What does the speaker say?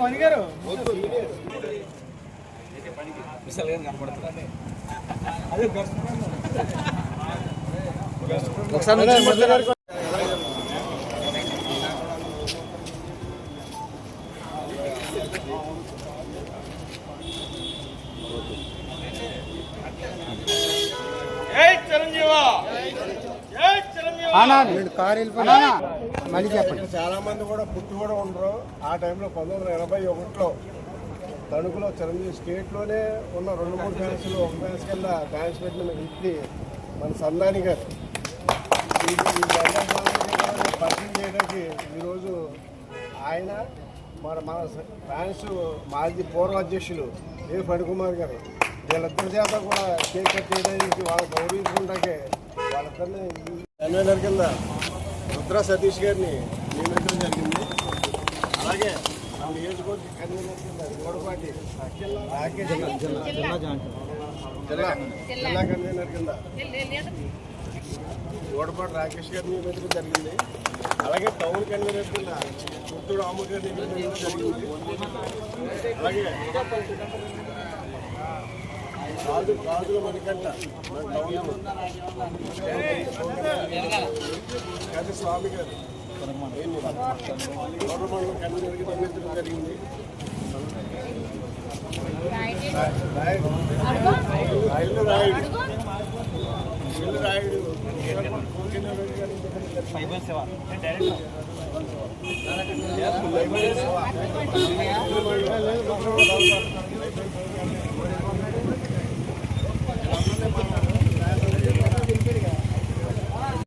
పనిగారు ఒకసారి మళ్ళీ చెప్పండి. చాలా మంది కూడా పుట్టి కూడా ఉండరు. ఆ టైంలో 1981లో తణుకులో చిరంజీవి స్టేట్లోనే ఉన్న 2-3 ఫ్యాన్స్లో ఒక ఫ్యాన్స్ కింద డ్యాన్స్ పెట్టిన వ్యక్తి మన సందాని గారు. ఈ పరిచయం చేయడానికి ఈరోజు ఆయన మన ఫ్యాన్స్ మాజీ పూర్వ అధ్యక్షులు ఏ ఫణికుమార్ గారు వీళ్ళిద్దరి చేత కూడా కేక్ కట్ చేయడానికి వాళ్ళు గౌరవించుకుంటాకే వాళ్ళిద్దరిని కన్వీనర్ కింద రుద్ర సతీష్ గారిని నియమించడం జరిగింది. అలాగే మన నియోజకవర్గ కన్వీనర్ కింద గోడపాటి రాకేష్ జిల్లా కన్వీనర్ కింద గోడపాటి రాకేష్ గారిని నియమించడం జరిగింది. అలాగే టౌన్ కన్వీనర్ కింద పుత్తూరు అమ్మ గారిని నియమించడం జరిగింది. అలాగే రాజుల మణికంట టౌన్ స్వామి గారు గవర్నమెంట్ కన్వీనర్కి నియమించడం జరిగింది. రాయుడు